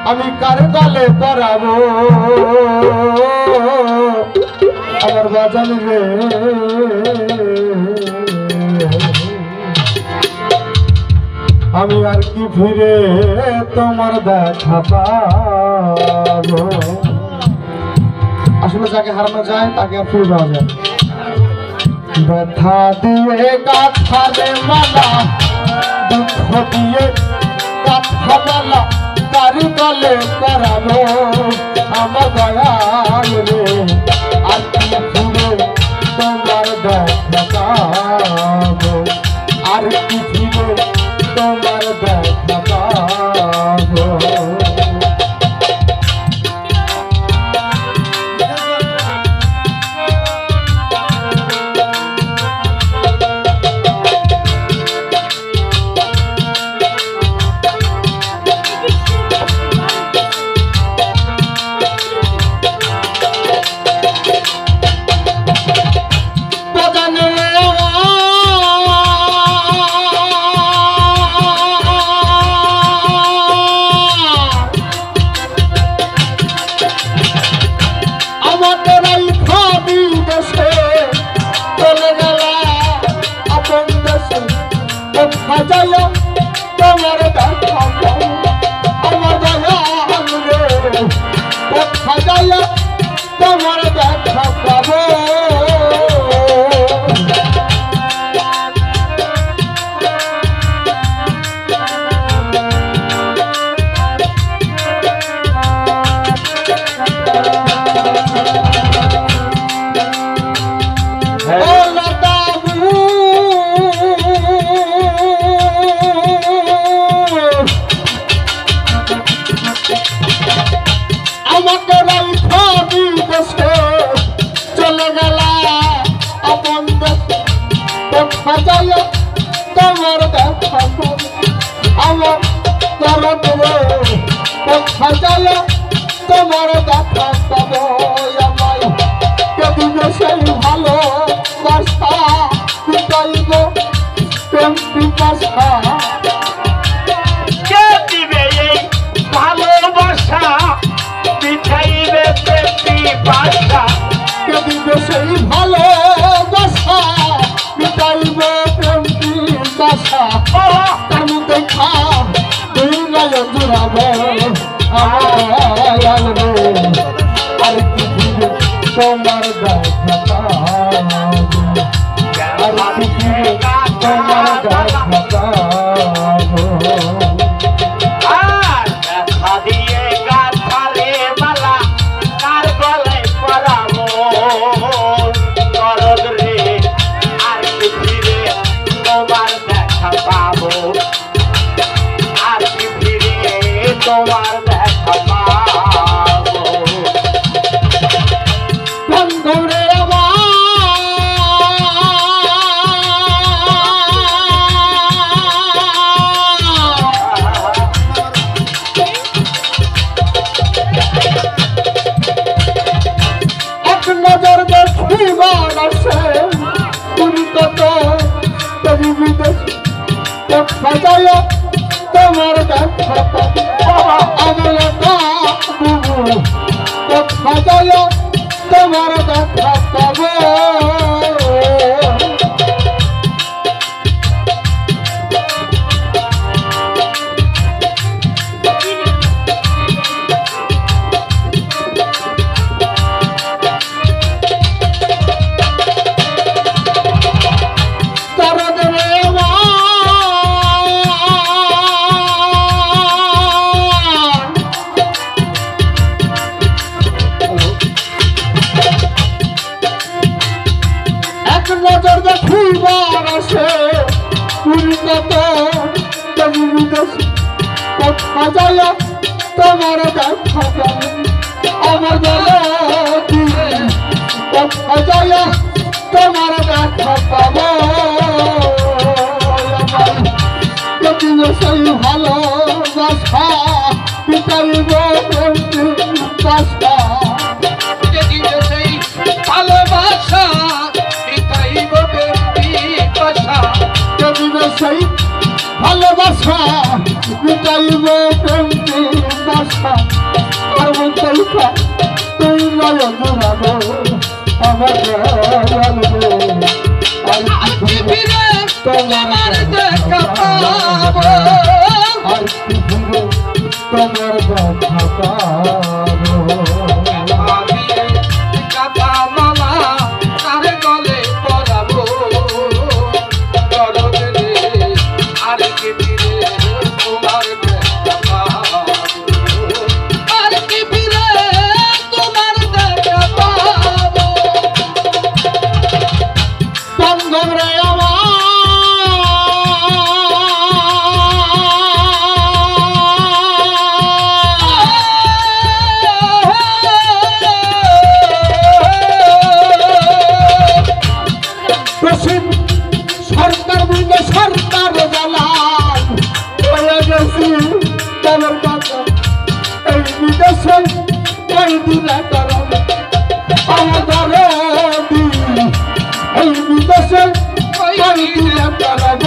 আমি কার গলে পরাবো আমার বাজান রে আমি আর কি ফিরে তোমার দেখা পাবো আসলে যাকে হারানো যায় তাকে আর ফিরে পাওয়া যায় ব্যথা দিয়ে গাথারে মালা দুঃখ দিয়ে গাথা মালা কারি গলে পরাবো আমার দয়াল রে আর কি ফিরে তোমার দেখা পাবো আর কি ফিরে তোমার দেখা পাবো তোমার দেখা আমার দয়াল রে তোমার দেখা পাবো তোমার দেখা আমার তোমার দেখা পাবো আমায় কেদিন সেই ভালো বাসা বিকাইব প্রেম বিকাশা কে দিবে এই ভালোবাসা বিছাইবে প্রেম বিকাশা কেদিন সেই ভালো বাসা বিকাইব প্রেম বিকাশা তার মধ্যে খা তুই নয় জুড়াবো আমার রে আর কি ফিরে তোমার দেখা পাবো আর কি ফিরে তোমার দেখা পাবো আর দেখা দিয়ে গাথারে মালা কার গলায় পরাবো নরদ রে আর কি ফিরে তোমার দেখা পাবো আর কি ফিরে তোমার দেখা পাবো বন্ধুরে এক নজর দেখিবার আসে তুমি কত তবু বিদেশ সাজায় তোমার দেখা আমার সাজায় তোমার দেখা পাবো নজর দেখিবার আসে কত তবু বিদেশ সাজায় তোমার দেখা আমার সাজায় তোমার দেখা পাবো সেই ভালোবাসা পিতাইব বাসা ভালোবাসা পিতাইব বাসা সেই ভালোবাসা পিতাইব বাসা দেখা আর মন দেখা তুই নয় জোড়াবো আমার দয়াল রে আর কি ফিরে তোমার দেখা পাবো আর কি ফিরে তোমার দেখা পাবো কাটা মালা কার গলে পরাবো দরদ রে আর কি ফিরে তোমার দেখা পাবো আর কি ফিরে তোমার দেখা পাবো বন্ধন রে সরকার বুঝে সরকার জানান হয়ে গেছি তোমার কথা এই বিদেশে কই দিলে কারণ আমাদের এই বিদেশে কই দিলে কারণ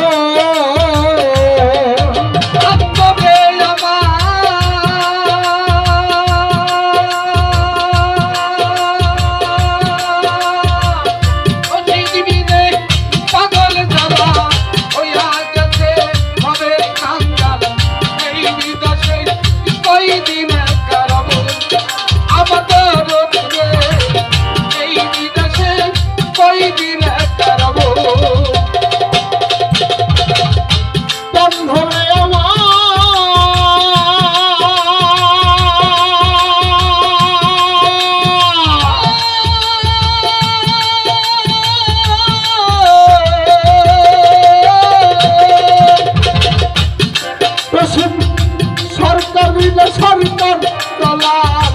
সরকার চলাম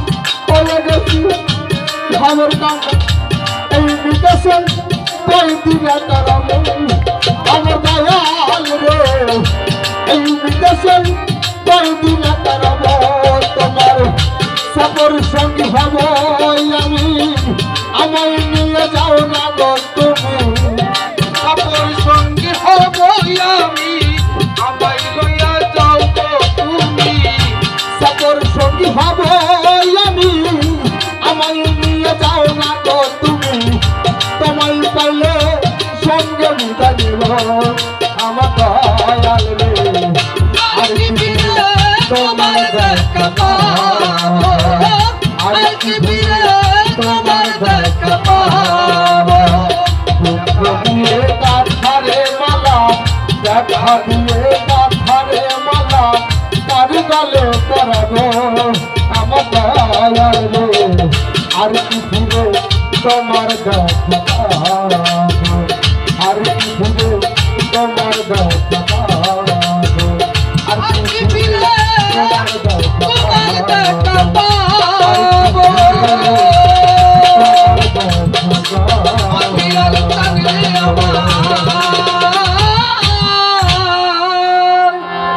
হয়ে গেছি আমার কাছে এই বিদেশে কই দিলে কারণ আমার দয়াল রে এই বিদেশে কই দিলে কারণ তোমার সফর সঙ্গী হব আমি আমায় নিয়ে যাও না গো তুমি সফর সঙ্গী হব আমি আমায় লইয়া যাও গো তুমি সফর সঙ্গী হব আমি আমায় নিয়ে যাও না গো তুমি তোমায় পাইলে সঙ্গে বিদা নিব আমার দয়াল রে আর কি ফিরে তোমার দেখা পাবো আর কি ফিরে তোমার দেখা পাবো দুঃখ দিয়ে গাথারে মালা দেখা দিয়ে গাথারে মালা তার গলে পরাবো আমার দয়াল রে আর কি ফিরে তোমার দেখা পাবো আর কি ফিরে তোমার দেখা